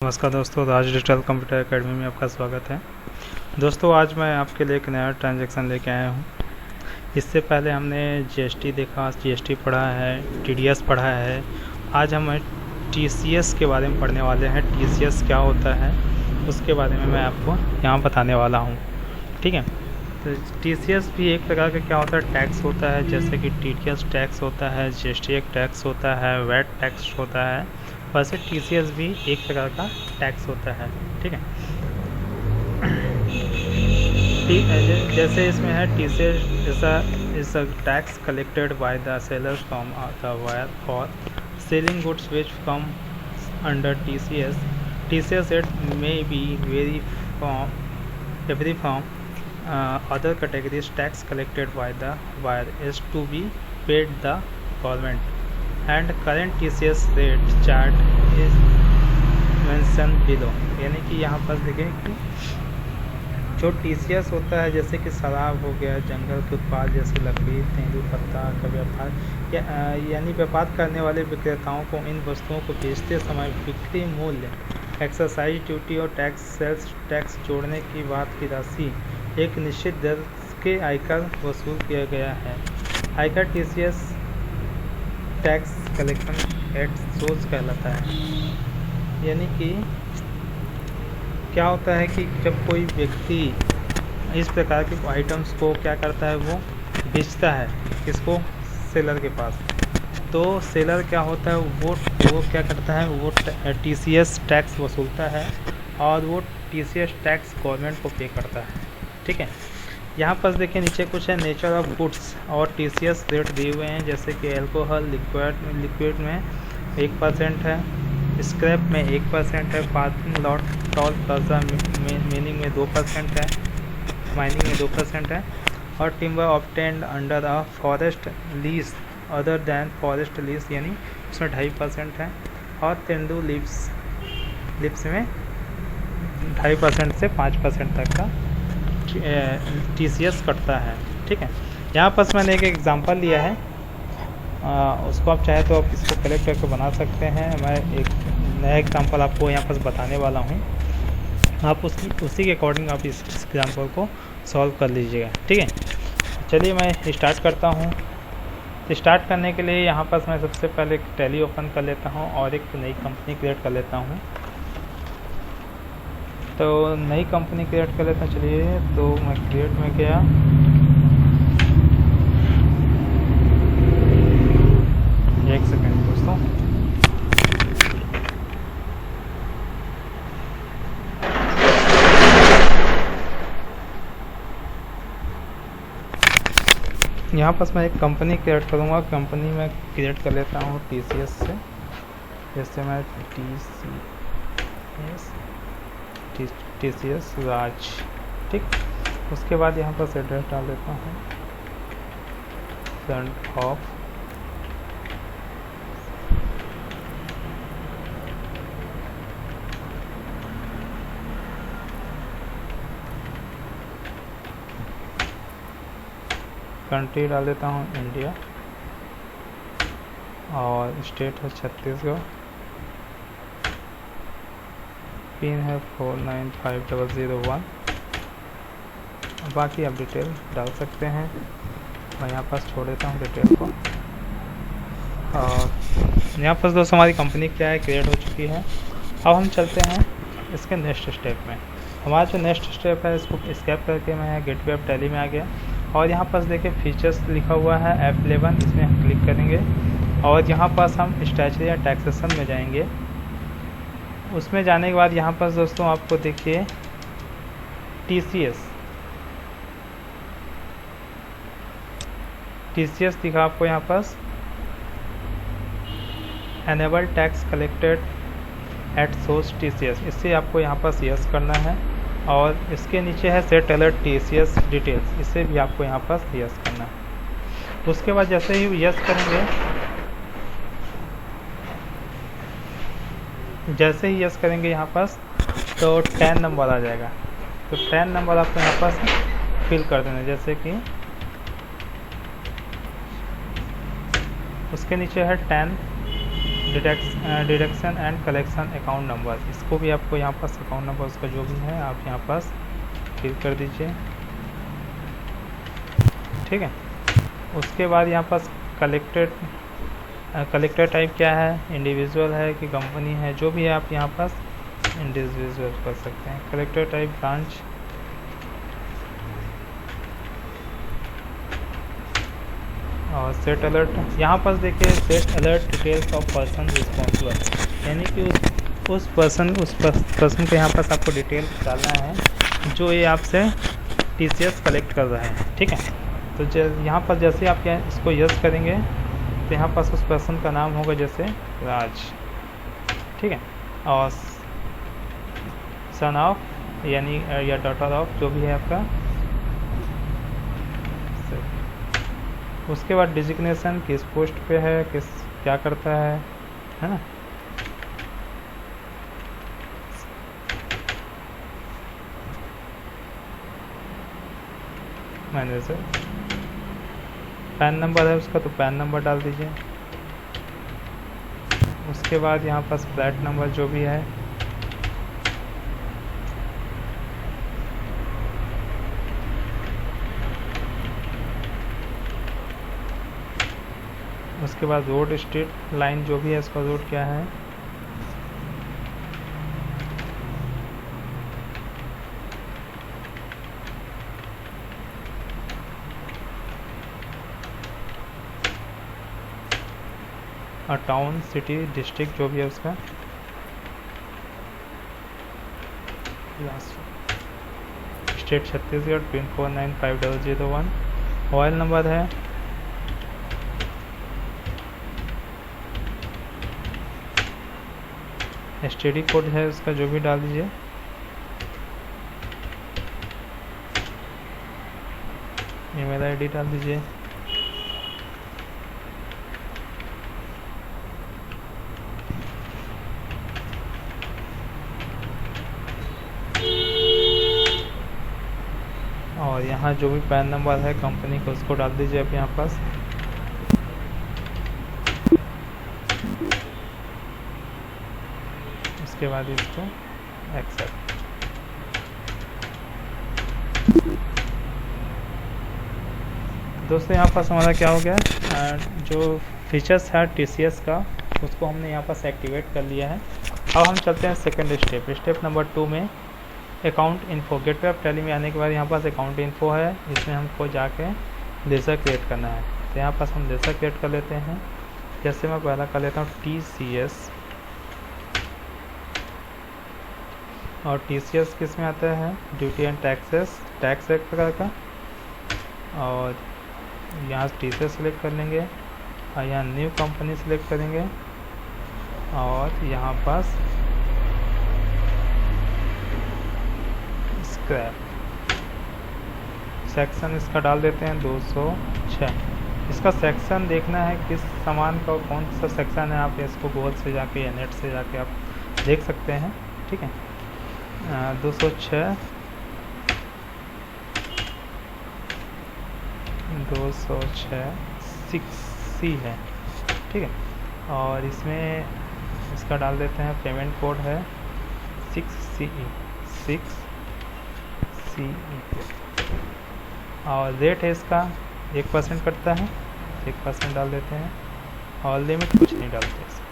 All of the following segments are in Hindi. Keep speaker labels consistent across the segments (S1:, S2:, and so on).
S1: नमस्कार दोस्तों, राज डिजिटल कंप्यूटर एकेडमी में आपका स्वागत है। दोस्तों, आज मैं आपके लिए एक नया ट्रांजैक्शन लेके आया हूँ। इससे पहले हमने जीएसटी देखा, जीएसटी पढ़ा है, टीडीएस पढ़ा है। आज हम टीसीएस के बारे में पढ़ने वाले हैं। टीसीएस क्या होता है उसके बारे में मैं आपको यहाँ बताने वाला हूँ। ठीक है, तो टीसीएस भी एक प्रकार का क्या होता है, टैक्स होता है। जैसे कि टीडीएस टैक्स होता है, जीएसटी एक टैक्स होता है, वैट टैक्स होता है, वैसे टीसीएस भी एक प्रकार का टैक्स होता है। ठीक है, जैसे इसमें है TCS is a tax collected by the seller from the wire for selling goods which come under TCS. TCS it may be very from other categories. Tax collected by the wire is to be paid the government and current TCS rate chart is mentioned below। यानी कि यहाँ पर देखें कि जो TCS होता है, जैसे कि शराब हो गया, जंगल के उत्पाद जैसे लकड़ी, तेंदुपत्ता का व्यापार यानी व्यापार करने वाले विक्रेताओं को इन वस्तुओं को बेचते समय बिक्री मूल्य, एक्साइज ड्यूटी और टैक्स, सेल्स टैक्स जोड़ने की बात की राशि एक निश्चित दर के आयकर वसूल किया गया है। आयकर TCS tax collection at source कहलाता है। यानी कि क्या होता है कि जब कोई व्यक्ति इस प्रकार के आइटम्स को क्या करता है, वो बेचता है किसको, सेलर के पास, तो सेलर क्या होता है, वो क्या करता है, वो टीसीएस टैक्स वसूलता है और वो टीसीएस टैक्स गवर्नमेंट को पे करता है। ठीक है, यहाँ पर देखिए नीचे कुछ है नेचर ऑफ गुड्स और टीसीएस रेट दिए हुए हैं। जैसे कि अल्कोहल लिक्विड में 1% है, स्क्रैप में 1% है, parking lot toll plaza meaning में 2% है, माइनिंग में 2% है, और timber obtained under a forest lease other than forest lease यानी उसमें 2.5% है, और तेंदू लिप्स में 2.5% से 5% तक का टीसीएस कटता है। ठीक है, यहाँ पर मैंने एक एग्जांपल लिया है, उसको आप चाहे तो आप इसको कलेक्ट करके बना सकते हैं। मैं एक नया एग्जांपल आपको यहाँ पर बताने वाला हूँ, आप उसी के अकॉर्डिंग आप इस एग्जांपल को सॉल्व कर लीजिएगा। ठीक है, चलिए मैं स्टार्ट करता हूँ। स्टार्ट करने के लिए यहाँ पर मैं सबसे पहले एक टैली ओपन कर लेता हूँ और एक नई कंपनी क्रिएट कर लेता हूँ। तो नई कंपनी क्रिएट कर लेते हैं। चलिए, तो मैं क्रिएट में गया, एक सेकेंड दोस्तों। यहाँ पर मैं एक कंपनी क्रिएट करूँगा। कंपनी में क्रिएट कर लेता हूँ टीसीएस से, जैसे मैं टीसीएस राज। ठीक, उसके बाद यहाँ पर एड्रेस डाल देता हूँ, सेंड ऑफ, कंट्री डाल देता हूँ इंडिया, और स्टेट है छत्तीसगढ़, पिन है 495001। बाकी आप डिटेल डाल सकते हैं, मैं यहाँ पास छोड़ देता हूँ डिटेल को। और यहाँ पर दोस्तों हमारी कंपनी क्या है, क्रिएट हो चुकी है। अब हम चलते हैं इसके नेक्स्ट स्टेप में। हमारा जो नेक्स्ट स्टेप है, इसको स्केप करके मैं गेटवे ऑफ टैली में आ गया, और यहाँ पास देखिए फीचर्स लिखा हुआ है F11, इसमें हम क्लिक करेंगे और यहाँ पास हम स्टैच्यूटरी या टैक्सेशन में जाएंगे। उसमें जाने के बाद यहाँ पर दोस्तों आपको देखिए टीसीएस दिखा आपको यहाँ पास, enable tax collected at source TCS, इससे आपको यहाँ पास यस करना है। और इसके नीचे है सेट अलर्ट टीसीएस डिटेल्स, इसे भी आपको यहाँ पास यस करना है। उसके बाद जैसे ही यस करेंगे, जैसे ही यस करेंगे यहाँ पास, तो 10 नंबर आ जाएगा। तो 10 नंबर आपको यहाँ पास फिल कर देना। जैसे कि उसके नीचे है 10 deduction and collection account number, इसको भी आपको यहाँ पास अकाउंट नंबर उसका जो भी है आप यहाँ पास फिल कर दीजिए। ठीक है, उसके बाद यहाँ पास कलेक्टर टाइप क्या है, इंडिविजुअल है कि कंपनी है, जो भी है आप यहाँ पास इंडिविजुअल कर सकते हैं। कलेक्टर टाइप ब्रांच, और सेट अलर्ट, यहाँ पास देखिए set alert details of person responsible, यानी कि उस पर्सन को यहाँ पास आपको डिटेल डालना है जो ये आपसे TCS कलेक्ट कर रहे हैं। ठीक है, तो यहाँ पर जैसे आप इसको यस करेंगे तो यहाँ पास उस पर्सन का नाम होगा जैसे राज। ठीक है, और सन ऑफ यानी या डॉटर ऑफ जो भी है आपका। उसके बाद डिजिग्नेशन किस पोस्ट पे है, किस क्या करता है ना। मैनेजर, पैन नंबर है उसका तो पैन नंबर डाल दीजिए। उसके बाद यहाँ पास फ्लैट नंबर जो भी है, उसके बाद रोड स्ट्रीट लाइन जो भी है इसका रोड क्या है, और टाउन सिटी डिस्ट्रिक्ट जो भी है उसका, state Chhattisgarh, pin 495001, mobile number है, STD कोड है उसका जो भी डाल दीजिए। ईमेल ID डाल दीजिए। और यहाँ जो भी पैन नंबर है कंपनी का उसको डाल दीजिए आप यहाँ पास। उसके बाद इसको एक्सेप्ट। दोस्तों यहाँ पास हमारा क्या हो गया, जो फीचर्स है TCS का उसको हमने यहाँ पास एक्टिवेट कर लिया है। अब हम चलते हैं सेकंड स्टेप नंबर 2 में, account info. Gateway of tally में आने के बाद यहाँ पास अकाउंट इन्फो है, इसमें हमको जाके लेज़र क्रिएट करना है। तो यहाँ पास हम लेज़र क्रिएट कर लेते हैं। जैसे मैं पहला कर लेता हूँ TCS, और TCS किस में आता है, ड्यूटी एंड टैक्सेस, टैक्स एक प्रकार का। और यहाँ TCS सेलेक्ट कर लेंगे और यहाँ न्यू कंपनी सेलेक्ट करेंगे और यहाँ पास स्क्रैप सेक्शन इसका डाल देते हैं 206। इसका सेक्शन देखना है किस सामान का कौन सा सेक्शन है, आप इसको गूगल से जाके या नेट से जाके आप देख सकते हैं। ठीक है, 206 6C है। ठीक है, और इसमें इसका डाल देते हैं, पेमेंट कोड है 6CE और रेट है इसका 1% कटता है, 1% डाल देते हैं और लिमिट कुछ नहीं डालते इसमें।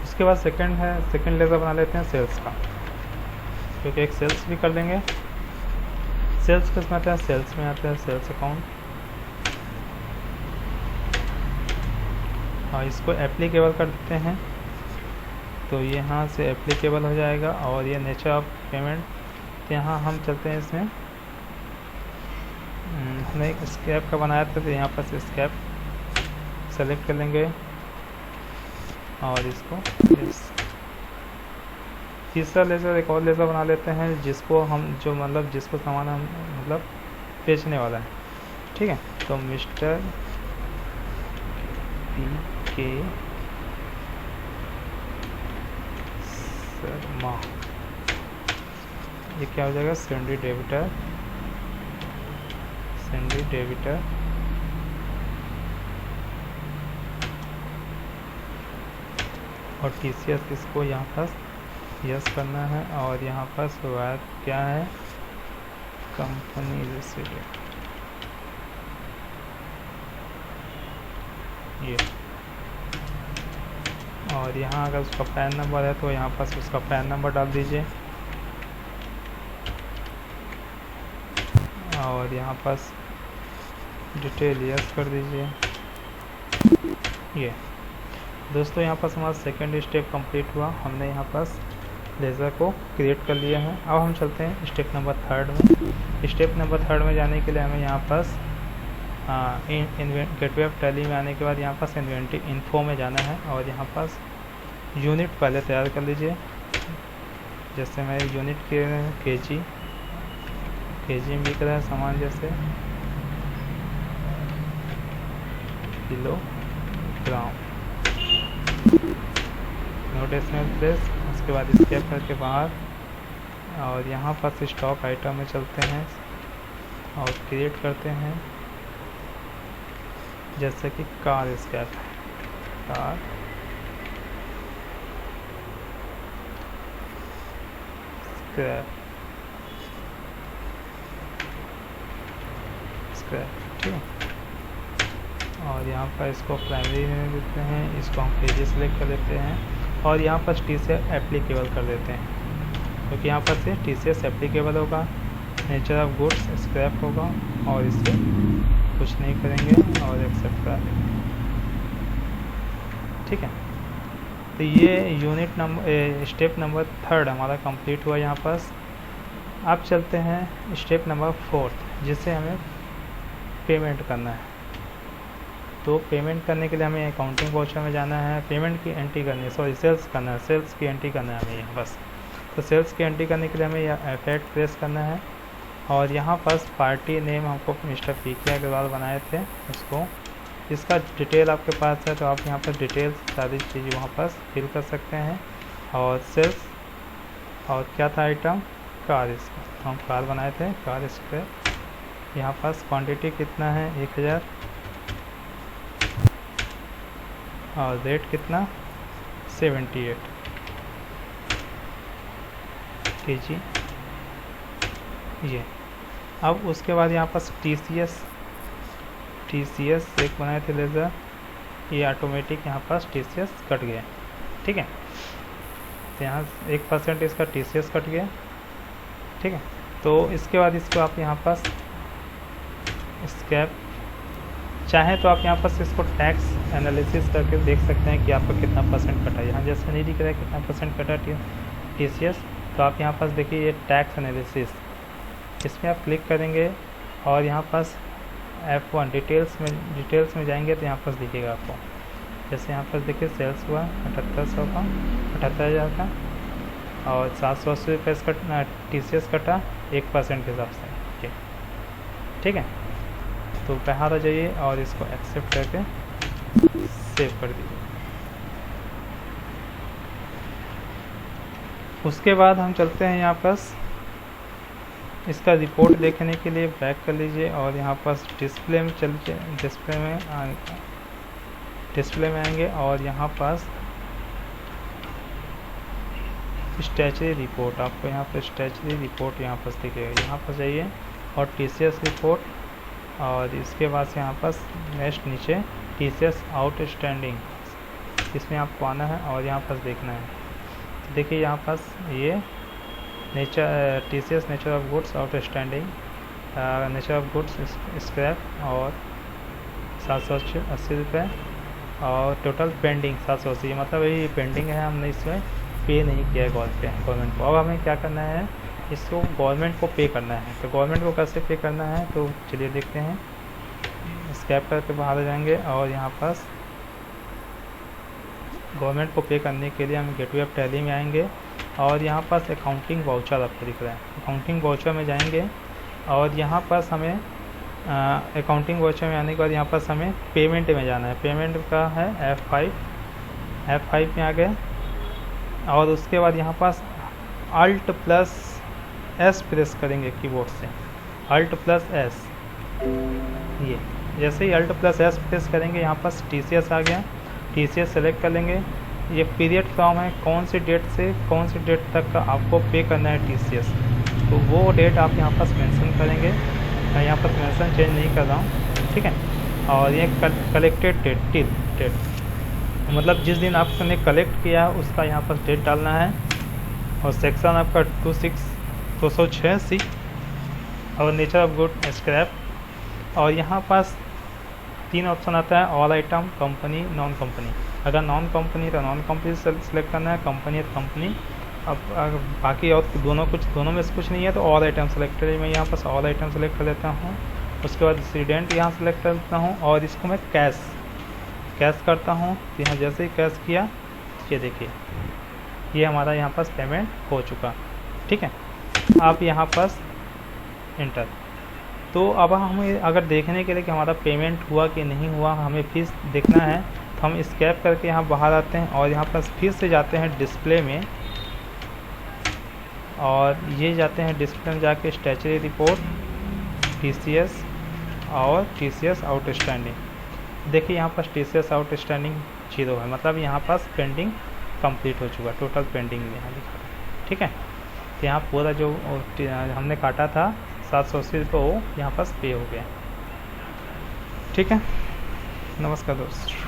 S1: उसके बाद सेकंड लेज़र बना लेते हैं सेल्स का, क्योंकि एक सेल्स भी कर लेंगे। सेल्स किस में आता है, सेल्स में आता है सेल्स अकाउंट, और इसको एप्लीकेबल कर देते हैं तो यहाँ से एप्लीकेबल हो जाएगा। और ये नेचर ऑफ पेमेंट, तो यहाँ हम चलते हैं इसमें, हमने एक स्क्रैप का बनाया था तो यहाँ पर से स्क्रैप सेलेक्ट कर लेंगे और इसको तीसरा लेज़र एक और लेज़र बना लेते हैं जिसको हम जिसको सामान हम बेचने वाला है। ठीक है, तो मिस्टर PK शर्मा, ये क्या हो जाएगा, सैलरी डेबिटर सेंडी डेबिटर और TCS इसको यहाँ पर यस करना है और यहाँ पर वायर क्या है, कंपनी रिसीवेड, ये। और यहाँ अगर उसका पैन नंबर है तो यहाँ पर उसका पैन नंबर डाल दीजिए और यहाँ पर डिटेल यस कर दीजिए। ये दोस्तों यहाँ पर हमारा सेकेंड स्टेप कंप्लीट हुआ, हमने यहाँ पर लेज़र को क्रिएट कर लिया है। अब हम चलते हैं स्टेप नंबर थर्ड में। स्टेप नंबर थर्ड में जाने के लिए हमें यहाँ पर गेटवे ऑफ टैली में आने के बाद यहाँ पर इन्वेंटरी इन्फो में जाना है और यहाँ पर यूनिट पहले तैयार कर लीजिए। जैसे मैं यूनिट के केजी में बिक रहा है सामान, जैसे किलोग्राम, नो डेसिमल प्लेस। उसके बाद स्केप करके बाहर और यहाँ पर स्टॉक आइटम में चलते हैं और क्रिएट करते हैं, जैसे कि कार स्क्रैप, कार स्क्रैप, ठीक है। और यहाँ पर इसको प्राइमरी में देते हैं, इसको हम पेजेस सेलेक्ट कर लेते हैं और यहाँ पर TCS एप्लीकेबल कर देते हैं, क्योंकि यहाँ पर से TCS एप्लीकेबल होगा। नेचर ऑफ गुड्स स्क्रैप होगा और इससे कुछ नहीं करेंगे और एक्सेप्ट करा देंगे, ठीक है। तो ये unit number step number third हमारा कंप्लीट हुआ यहाँ पर। अब चलते हैं स्टेप नंबर फोर्थ, जिससे हमें पेमेंट करना है। तो पेमेंट करने के लिए हमें अकाउंटिंग वाउचर में जाना है, पेमेंट की एंट्री करनी है, सॉरी सेल्स करना है, सेल्स की एंट्री करना है हमें यहाँ बस। तो सेल्स की एंट्री करने के लिए हमें यह F8 प्रेस करना है और यहाँ पर पार्टी नेम हमको मिस्टर PK अग्रवाल बनाए थे उसको, इसका डिटेल आपके पास है तो आप यहाँ पर डिटेल सारी चीज़ वहाँ पर फिल कर सकते हैं। और सेल्स और क्या था आइटम, कार, इसका तो हम कार बनाए थे, कार स्क्रैप। यहाँ पास क्वांटिटी कितना है 1000 और रेट कितना 78 kg, ये। अब उसके बाद यहाँ पर TCS एक बनाए थे लेज़र, ये ऑटोमेटिक यहाँ पास TCS कट गया, ठीक है। तो यहाँ 1% इसका TCS कट गया, ठीक है। तो इसके बाद इसको आप यहाँ पास स्क्रैप, चाहे तो आप यहाँ पर इसको टैक्स एनालिसिस करके देख सकते हैं कि आपका कितना परसेंट कटा है। यहाँ जैसे नहीं दिख रहा है कितना परसेंट कटा TCS, तो आप यहाँ पास देखिए ये टैक्स एनालिसिस, इसमें आप क्लिक करेंगे और यहाँ पास F1 डिटेल्स में जाएंगे तो यहाँ पास दिखेगा आपको। जैसे यहाँ पास देखिए सेल्स हुआ 7800 का, 78,000 का और 780 रुपये इसका TCS कटा 1% के हिसाब से, ठीक है। तो बाहर आ जाइए और इसको एक्सेप्ट करके सेव कर दीजिए। उसके बाद हम चलते हैं यहाँ पास इसका रिपोर्ट देखने के लिए बैक कर लीजिए और यहाँ पास डिस्प्ले में चलिए, डिस्प्ले में आएंगे और यहाँ पास स्टैचुरी रिपोर्ट, आपको यहाँ पर स्टैचुरी रिपोर्ट यहाँ पास दिखेगा। यहाँ पर जाइए और TCS रिपोर्ट और इसके बाद से यहाँ पास नेक्स्ट नीचे TCS आउटस्टैंडिंग, इसमें आपको आना है और यहाँ पास देखना है। तो देखिए यहाँ पास ये TCS nature of goods outstanding, nature of goods scrap और 780 रुपये और टोटल पेंडिंग 780, मतलब यही पेंडिंग है, हमने इसमें पे नहीं किया है गवर्नमेंट को। अब हमें क्या करना है, इसको गवर्नमेंट को पे करना है। तो गवर्नमेंट को कैसे पे करना है तो चलिए देखते हैं। स्क्रैप करके बाहर आ जाएंगे और यहाँ पास गवर्नमेंट को पे करने के लिए हम गेटवे ऑफ टैली में आएंगे और यहाँ पास अकाउंटिंग वाउचर आपको दिख रहा है, अकाउंटिंग वाउचर में जाएंगे और यहाँ पास हमें अकाउंटिंग वाउचर में आने के बाद यहाँ पास हमें पेमेंट में जाना है। पेमेंट का है F5 में आ गए और उसके बाद यहाँ पास Alt+S प्रेस करेंगे कीबोर्ड से, Alt+S ये जैसे ही Alt + S प्रेस करेंगे यहाँ पास TCS आ गया। TCS सेलेक्ट कर लेंगे। ये पीरियड फ्रॉम है, कौन सी डेट से कौन सी डेट तक का आपको पे करना है TCS, तो वो डेट आप यहाँ पास मेंशन करेंगे। मैं यहाँ पर मेंशन चेंज नहीं कर रहा हूँ, ठीक है। और ये कलेक्टेड डेट मतलब जिस दिन आपने कलेक्ट किया उसका यहाँ पर डेट डालना है। और सेक्शन आपका 206C और नेचर ऑफ गुड स्क्रैप। और यहाँ पास 3 ऑप्शन आता है, all item, company, non company. अगर नॉन कंपनी तो नॉन कंपनी सेलेक्ट करना है, कंपनी है तो कंपनी। अब अगर बाकी और दोनों में से कुछ नहीं है तो ऑल आइटम सेलेक्ट है। मैं यहाँ पास ऑल आइटम सेलेक्ट कर लेता हूँ। उसके बाद रेसिडेंट यहाँ सेलेक्ट कर लेता हूँ और इसको मैं कैश करता हूँ। तो यहाँ जैसे ही कैश किया, ये देखिए ये हमारा यहाँ पास पेमेंट हो चुका, ठीक है। आप यहाँ पास इंटर। तो अब हमें अगर देखने के लिए कि हमारा पेमेंट हुआ कि नहीं हुआ, हमें फिर देखना है, तो हम स्कैप करके यहाँ बाहर आते हैं और यहाँ पास फिर से जाते हैं डिस्प्ले में। और ये जाते हैं डिस्प्ले में, जाके स्टैचुरी रिपोर्ट, TCS और TCS आउटस्टैंडिंग। देखिए यहाँ पास TCS आउटस्टैंडिंग 0 है, मतलब यहाँ पास पेंडिंग कंप्लीट हो चुका, टोटल पेंडिंग यहाँ लिखा है, ठीक है। तो यहाँ पूरा जो हमने काटा था 780 रुपये वो यहाँ पास पे हो गया, ठीक है। नमस्कार दोस्त।